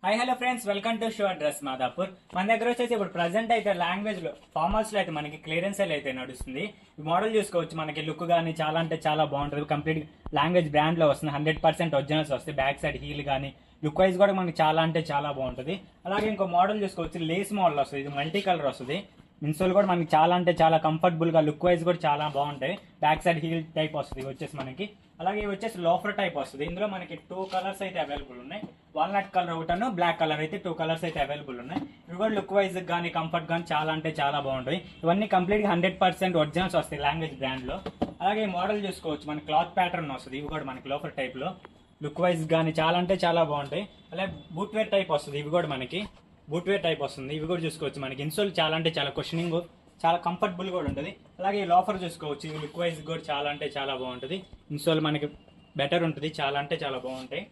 Hi hello friends, welcome to show dress Madhapur. మన దగ్గర వచ్చేసి ఇప్పుడు ప్రజెంట్ అయితే లాంగ్వేజ్ లో ఫార్మల్స్ లో అయితే మనకి క్లియరెన్స్ సేల్ అయితే నడుస్తుంది. ఈ మోడల్ చూసుకోవచ్చు, మనకి లుక్ కానీ చాలా అంటే చాలా బాగుంటుంది. కంప్లీట్ లాంగ్వేజ్ బ్రాండ్ లో వస్తుంది. 100% ఒరిజినల్స్ వస్తాయి. బ్యాక్ సైడ్ హీల్ కానీ లుక్ వైజ్ కూడా మనకి చాలా అంటే చాలా బాగుంటుంది. అలాగే ఇంకో మోడల్ చూసుకోవచ్చు, లేస్ మోడల్ వస్తుంది. ఇది మల్టీ కలర్ వస్తుంది. ఇన్సోల్ కూడా మనకి చాలా అంటే చాలా కంఫర్టబుల్ గా, లుక్ వైజ్ కూడా చాలా బాగుంటాయి. బ్యాక్ సైడ్ హీల్ టైప్ వస్తుంది వచ్చేసి మనకి. అలాగే వచ్చేసి లోఫర్ టైప్ వస్తుంది. ఇందులో మనకి 2 కలర్స్ అయితే అవైలబుల్ ఉన్నాయి. వాల్నట్ కలర్ ఒకటను, బ్లాక్ కలర్ అయితే 2 కలర్స్ అయితే అవైలబుల్ ఉన్నాయి. ఇవి కూడా లుక్ వైజ్ కానీ కంఫర్ట్ కానీ చాలా అంటే చాలా బాగుంటాయి. ఇవన్నీ కంప్లీట్ గా 100% ఒరిజినల్స్ వస్తాయి లాంగ్వేజ్ బ్రాండ్ లో. అలాగే మోడల్ చూసుకోవచ్చు, మనకి క్లాత్ ప్యాటర్న్ వస్తుంది. ఇవి కూడా మనకి లోఫర్ టైప్ లో లుక్ వైజ్ కానీ చాలా అంటే చాలా బాగుంటాయి. అలాగే బూట్ వేర్ టైప్ వస్తుంది. ఇవి కూడా మనకి బూట్ వేర్ టైప్ వస్తుంది. ఇవి కూడా చూసుకోవచ్చు, మనకి ఇన్సోల్ చాలా అంటే చాలా క్వశ్చనింగ్, చాలా కంఫర్టబుల్ కూడా ఉంటుంది. అలాగే ఈ లోఫర్ చూసుకోవచ్చు, ఇవి లుక్ వైజ్ కూడా చాలా అంటే చాలా బాగుంటుంది. ఇన్సోల్ మనకి బెటర్ ఉంటుంది, చాలా అంటే చాలా బాగుంటాయి.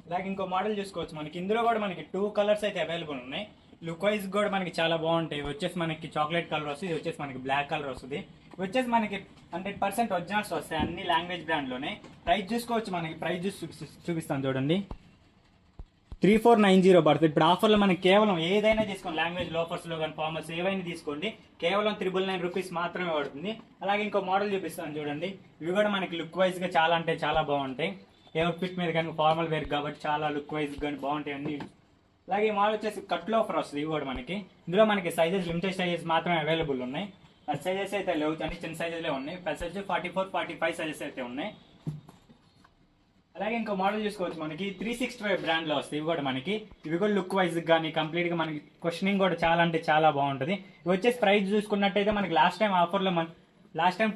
అలాగే ఇంకో మోడల్ చూసుకోవచ్చు, మనకి ఇందులో కూడా మనకి 2 కలర్స్ అయితే అవైలబుల్ ఉన్నాయి. లుక్ వైజ్ కూడా మనకి చాలా బాగుంటాయి. ఇవి వచ్చేసి మనకి చాక్లెట్ కలర్ వస్తుంది. ఇది వచ్చేసి మనకి బ్లాక్ కలర్ వస్తుంది. ఇవి వచ్చేసి మనకి 100% ఒరిజినల్స్ వస్తాయి అన్ని లాంగ్వేజ్ బ్రాండ్ లోనే. ప్రైస్ చూసుకోవచ్చు, మనకి ప్రైస్ చూపిస్తాను చూడండి. 3490 పడుతుంది. ఇప్పుడు ఆఫర్లో మనకి కేవలం ఏదైనా తీసుకోండి, లాంగ్వేజ్ లోఫర్స్ లో కానీ ఫార్మల్స్ ఏవైనా తీసుకోండి, కేవలం 999 రూపీస్ మాత్రమే పడుతుంది. అలాగే ఇంకో మోడల్ చూపిస్తాను చూడండి. ఇవి కూడా మనకి లుక్ వైజ్ గా చాలా అంటే చాలా బాగుంటాయి. ఏ ఫిట్ మీద కానీ ఫార్మల్ వేర్ కాబట్టి చాలా లుక్ వైజ్ కానీ బాగుంటాయి అన్ని. అలాగే ఈ మోడల్ వచ్చేసి కట్ లోఫర్ వస్తుంది. ఇవి కూడా మనకి ఇందులో మనకి సైజెస్ లిమిటెడ్ సైజెస్ మాత్రమే అవైలబుల్ ఉన్నాయి. సైజెస్ అయితే లేవు, అన్ని చిన్న సైజెస్లే ఉన్నాయి. ప్లస్ వచ్చి 44, 45 సైజెస్ అయితే ఉన్నాయి. అలాగే ఇంకో మోడల్ చూసుకోవచ్చు, మనకి 365 బ్రాండ్ లో వస్తాయి. ఇవి కూడా మనకి ఇవి కూడా లుక్ వైజ్ కానీ కంప్లీట్ గా మనకి క్వశ్చనింగ్ కూడా చాలా అంటే చాలా బాగుంటుంది. ఇవి వచ్చేసి ప్రైస్ చూసుకున్నట్టయితే మనకి లాస్ట్ టైం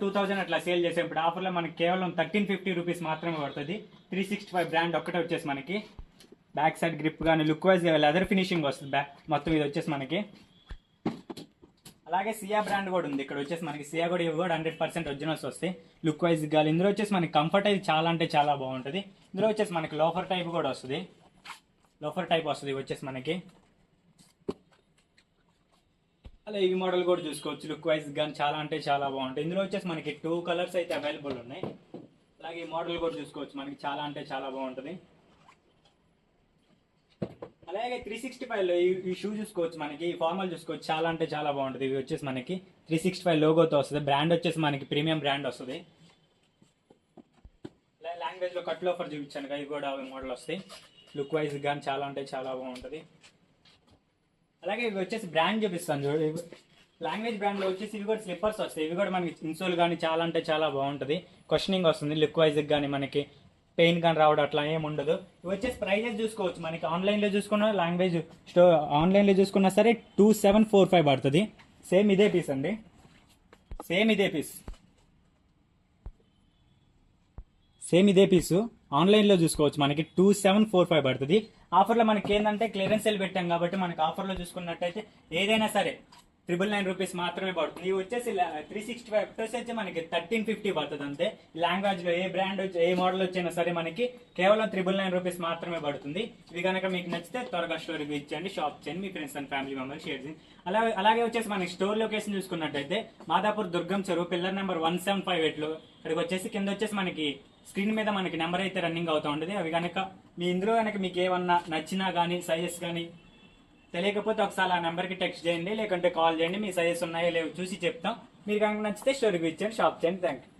2000 అట్లా సేల్ చేసాం. ఇప్పుడు ఆఫర్లో మనకి కేవలం 1350 రూపీస్ మాత్రమే పడుతుంది. 365 బ్రాండ్ ఒక్కటే వచ్చేసి మనకి బ్యాక్ సైడ్ గ్రిప్ కానీ లుక్ వైజ్ లెదర్ ఫినిషింగ్ వస్తుంది మొత్తం. ఇది వచ్చేసి మనకి అలాగే సియా బ్రాండ్ కూడా ఉంది. ఇక్కడ వచ్చేసి మనకి సియా కూడా ఇవి కూడా 100% ఒరిజినల్స్ వస్తాయి లుక్ వైజ్ కానీ. ఇందులో వచ్చేసి మనకి కంఫర్ట్ అయితే చాలా అంటే చాలా బాగుంటుంది. ఇందులో వచ్చేసి మనకి లోఫర్ టైప్ కూడా వస్తుంది. లోఫర్ టైప్ వస్తుంది ఇవి వచ్చేసి మనకి. అలా ఈ మోడల్ కూడా చూసుకోవచ్చు, లుక్ వైజ్ కానీ చాలా అంటే చాలా బాగుంటుంది. ఇందులో వచ్చేసి మనకి 2 కలర్స్ అయితే అవైలబుల్ ఉన్నాయి. అలాగే ఈ మోడల్ కూడా చూసుకోవచ్చు, మనకి చాలా అంటే చాలా బాగుంటుంది. అలాగే 365 లో ఈ షూ చూసుకోవచ్చు, మనకి ఈ ఫార్మల్ చూసుకోవచ్చు, చాలా అంటే చాలా బాగుంటుంది. ఇవి వచ్చేసి మనకి 365 లోగోతో వస్తుంది. బ్రాండ్ వచ్చేసి మనకి ప్రీమియం బ్రాండ్ వస్తుంది. లాంగ్వేజ్ లో కట్ లోఫర్ చూపించాను, ఇవి కూడా మోడల్ వస్తాయి. లుక్ వైజ్ కానీ చాలా అంటే చాలా బాగుంటుంది. అలాగే ఇవి వచ్చేసి బ్రాండ్ చూపిస్తాను చూడండి. లాంగ్వేజ్ బ్రాండ్ లో వచ్చేసి ఇవి కూడా స్లిప్పర్స్ వస్తాయి. ఇవి కూడా మనకి ఇన్సోల్ కానీ చాలా అంటే చాలా బాగుంటుంది. క్వశ్చనింగ్ వస్తుంది. లుక్ వైజ్ కానీ మనకి పెయిన్ కానీ రావడం అట్లా ఏమి ఉండదు. ఇవి వచ్చేసి ప్రైజెస్ చూసుకోవచ్చు, మనకి ఆన్లైన్ లో చూసుకున్న లాంగ్వేజ్ స్టోర్ ఆన్లైన్ లో చూసుకున్నా సరే 2745 పడుతుంది. సేమ్ ఇదే పీస్ అండి, సేమ్ ఇదే పీసు ఆన్లైన్ లో చూసుకోవచ్చు, మనకి 2745 పడుతుంది. ఆఫర్లో మనకి ఏంటంటే క్లియరెన్స్ సేల్ పెట్టాం కాబట్టి మనకి ఆఫర్లో చూసుకున్నట్టయితే ఏదైనా సరే 999 రూపీస్ మాత్రమే పడుతుంది. ఇవి వచ్చేసి 365 వచ్చి మనకి 1350 పడుతుంది అంతే. లాంగ్వేజ్ లో ఏ బ్రాండ్ ఏ మోడల్ వచ్చినా సరే మనకి కేవలం 999 రూపీస్ మాత్రమే పడుతుంది. ఇవి కనుక మీకు నచ్చితే త్వరగా స్టోర్ ఇచ్చేయండి, షాప్ చేయండి, మీ friends and family members share చేయండి. అలాగే వచ్చేసి మనకి స్టోర్ లొకేషన్ చూసుకున్నట్టయితే మాదాపూర్ దుర్గం చెరువు పిల్లర్ నెంబర్ 1758 లో ఇక్కడికి వచ్చేసి కింద వచ్చేసి మనకి స్క్రీన్ మీద మనకి నెంబర్ అయితే రన్నింగ్ అవుతూ ఉంటుంది. అవి కనుక ఇందులో కనుక మీకు ఏమన్నా నచ్చినా కానీ సైజెస్ కానీ తెలియకపోతే ఒకసారి ఆ నెంబర్కి టెక్స్ట్ చేయండి, లేకుంటే కాల్ చేయండి. మీ సజెస్ ఉన్నాయో లేవు చూసి చెప్తాం. మీరు కనుక నచ్చితే స్టోర్కి ఇచ్చేయండి, షాప్ చేయండి. Thank you.